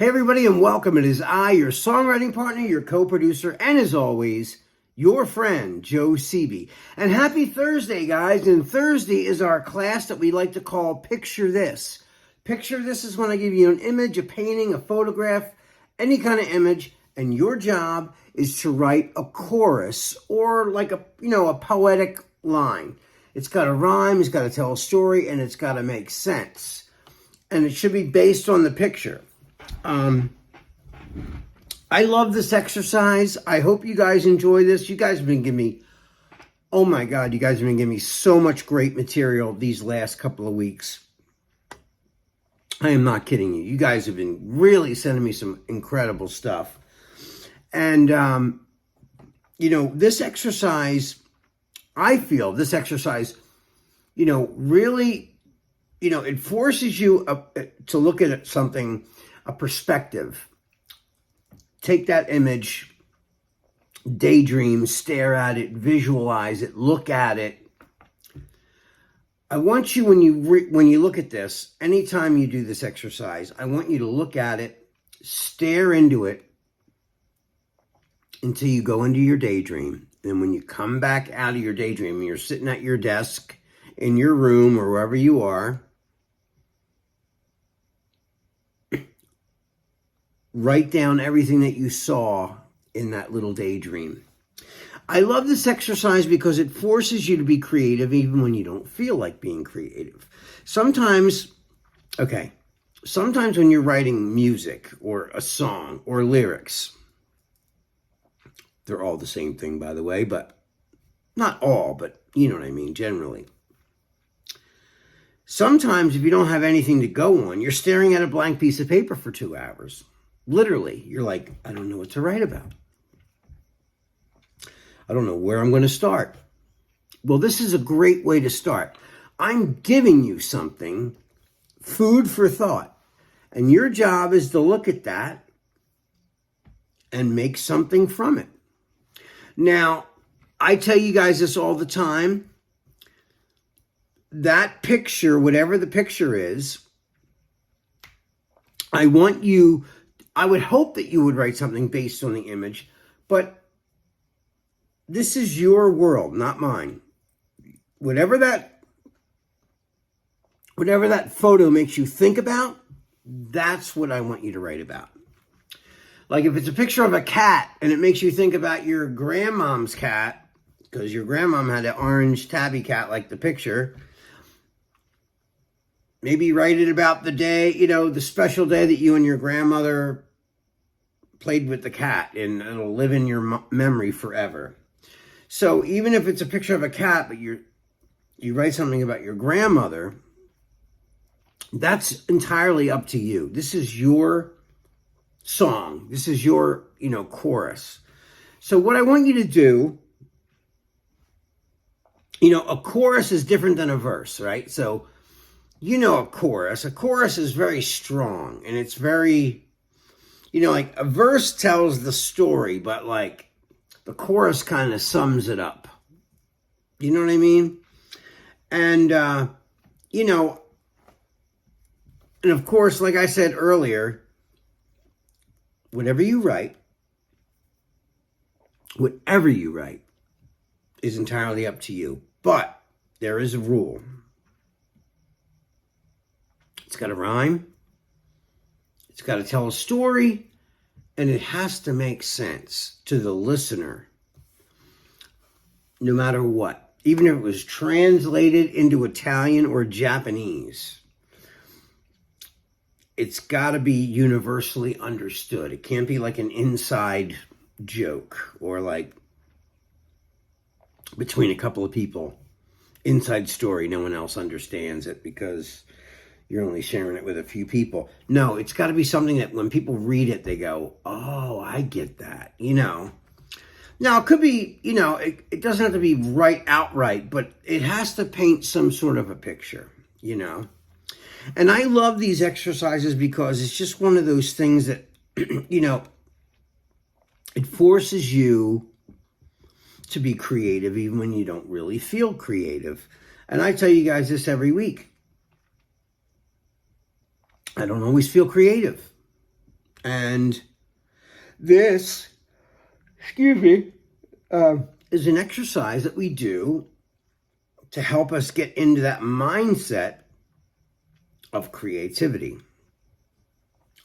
Hey everybody and welcome. It is I, your songwriting partner, your co-producer, and as always, your friend, Joe Seeby. And happy Thursday, guys. And Thursday is our class that we like to call Picture This. Picture This is when I give you an image, a painting, a photograph, any kind of image, and your job is to write a chorus or like a poetic line. It's got to rhyme, it's got to tell a story, and it's got to make sense. And it should be based on the picture. I love this exercise. I hope you guys enjoy this. You guys have been giving me, oh my God, you guys have been giving me so much great material these last couple of weeks. I am not kidding you. You guys have been really sending me some incredible stuff. And, this exercise, I feel this exercise, really, it forces you to look at something, a perspective. Take that image, daydream, stare at it, visualize it, look at it. I want you, when you look at this, anytime you do this exercise, I want you to look at it, stare into it until you go into your daydream. And when you come back out of your daydream, you're sitting at your desk, in your room, or wherever you are, write down everything that you saw in that little daydream. I love this exercise because it forces you to be creative even when you don't feel like being creative. Sometimes when you're writing music or a song or lyrics, they're all the same thing, by the way, but not all, but you know what I mean, generally. Sometimes if you don't have anything to go on, you're staring at a blank piece of paper for 2 hours. Literally, you're like, I don't know what to write about. I don't know where I'm going to start. Well, this is a great way to start. I'm giving you something, food for thought. And your job is to look at that and make something from it. Now, I tell you guys this all the time. That picture, whatever the picture is, I would hope that you would write something based on the image, but this is your world, not mine. Whatever that photo makes you think about, that's what I want you to write about. Like if it's a picture of a cat and it makes you think about your grandmom's cat, because your grandmom had an orange tabby cat like the picture, maybe write it about the day, the special day that you and your grandmother played with the cat, and it'll live in your memory forever. So even if it's a picture of a cat, but you write something about your grandmother, that's entirely up to you. This is your song. This is your, chorus. So what I want you to do, a chorus is different than a verse, right? So a chorus is very strong, and it's very, like a verse tells the story, but like the chorus kind of sums it up. You know what I mean? And, and of course, like I said earlier, whatever you write is entirely up to you. But there is a rule. It's got to rhyme. It's got to tell a story. And it has to make sense to the listener, no matter what. Even if it was translated into Italian or Japanese, it's got to be universally understood. It can't be like an inside joke or like between a couple of people. Inside story, no one else understands it because you're only sharing it with a few people. No, it's got to be something that when people read it, they go, oh, I get that, Now, it could be, it doesn't have to be right outright, but it has to paint some sort of a picture, And I love these exercises because it's just one of those things that, it forces you to be creative even when you don't really feel creative. And I tell you guys this every week. I don't always feel creative. And this, excuse me, is an exercise that we do to help us get into that mindset of creativity.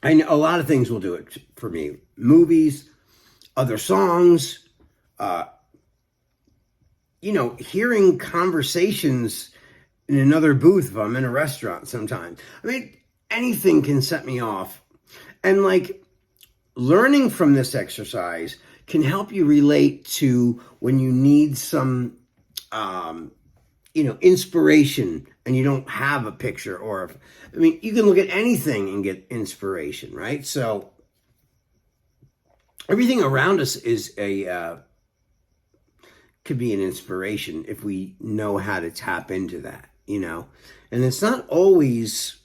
And a lot of things will do it for me. Movies, other songs, hearing conversations in another booth if I'm in a restaurant sometimes. I mean, anything can set me off. And like learning from this exercise can help you relate to when you need some, inspiration and you don't have a picture you can look at anything and get inspiration, right? So everything around us could be an inspiration if we know how to tap into that, and it's not always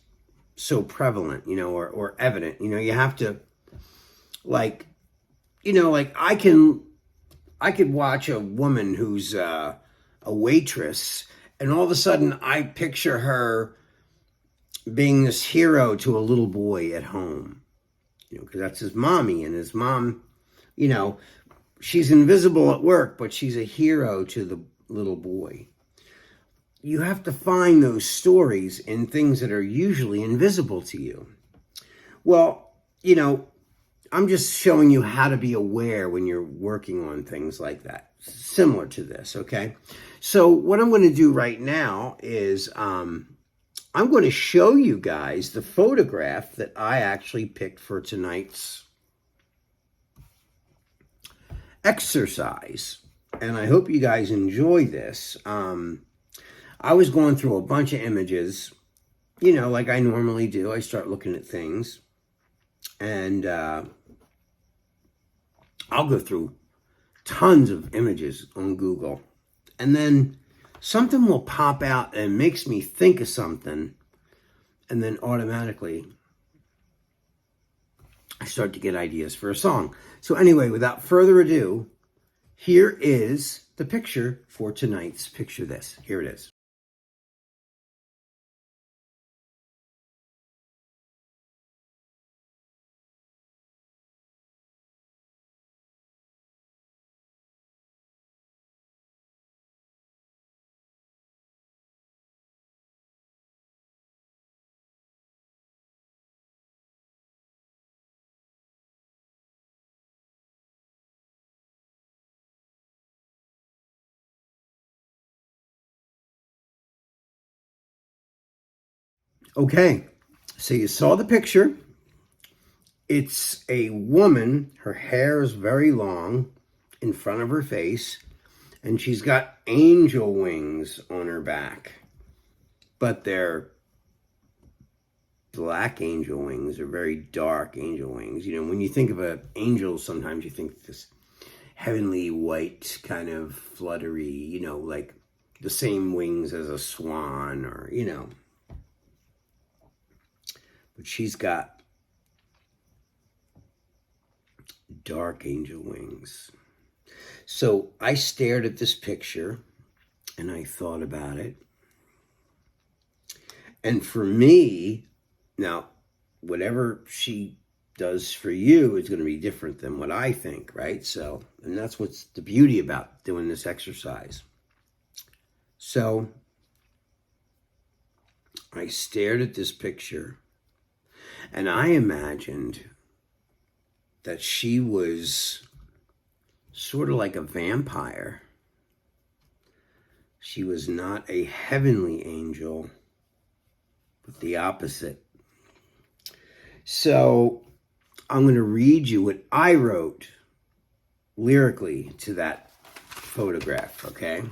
so prevalent, or evident, you have to like I could watch a woman who's a waitress, and all of a sudden I picture her being this hero to a little boy at home, because that's his mommy, and his mom, she's invisible at work, but she's a hero to the little boy. You have to find those stories in things that are usually invisible to you. Well, I'm just showing you how to be aware when you're working on things like that, similar to this, okay? So what I'm going to do right now is I'm going to show you guys the photograph that I actually picked for tonight's exercise. And I hope you guys enjoy this. I was going through a bunch of images, like I normally do. I start looking at things. And I'll go through tons of images on Google. And then something will pop out and makes me think of something. And then automatically I start to get ideas for a song. So anyway, without further ado, here is the picture for tonight's Picture This. Here it is. Okay, so you saw the picture. It's a woman. Her hair is very long in front of her face, and she's got angel wings on her back. But they're black angel wings, or very dark angel wings. When you think of an angel, sometimes you think this heavenly white kind of fluttery, like the same wings as a swan, or, But she's got dark angel wings. So I stared at this picture and I thought about it. And for me, now, whatever she does for you is going to be different than what I think, right? So, and that's what's the beauty about doing this exercise. So I stared at this picture and I imagined that she was sort of like a vampire. She was not a heavenly angel, but the opposite. So I'm going to read you what I wrote lyrically to that photograph, okay?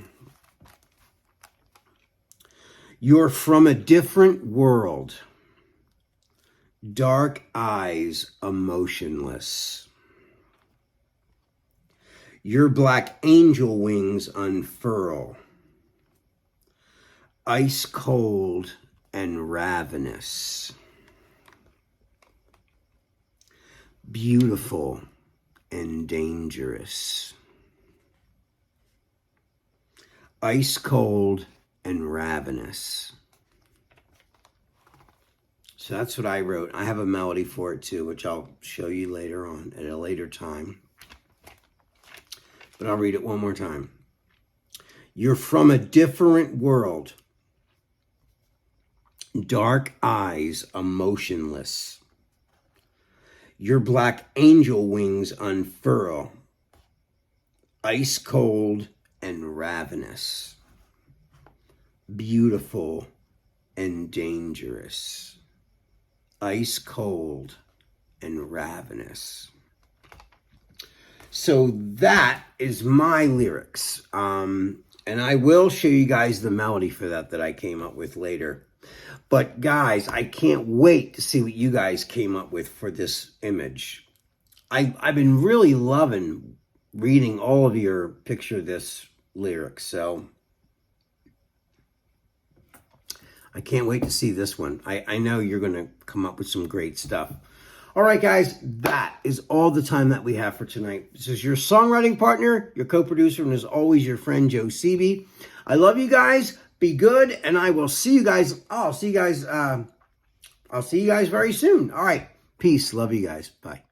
You're from a different world. Dark eyes emotionless. Your black angel wings unfurl. Ice cold and ravenous. Beautiful and dangerous. Ice cold and ravenous. So that's what I wrote. I have a melody for it too, which I'll show you later on at a later time. But I'll read it one more time. You're from a different world. Dark eyes, emotionless. Your black angel wings unfurl. Ice cold and ravenous. Beautiful and dangerous. Ice cold and ravenous. So that is my lyrics. And I will show you guys the melody for that I came up with later. But guys, I can't wait to see what you guys came up with for this image. I've been really loving reading all of your picture this lyrics. So I can't wait to see this one. I know you're going to come up with some great stuff. All right, guys, that is all the time that we have for tonight. This is your songwriting partner, your co-producer, and as always, your friend, Joe Seavey. I love you guys. Be good, and I will see you guys. I'll see you guys very soon. All right. Peace. Love you guys. Bye.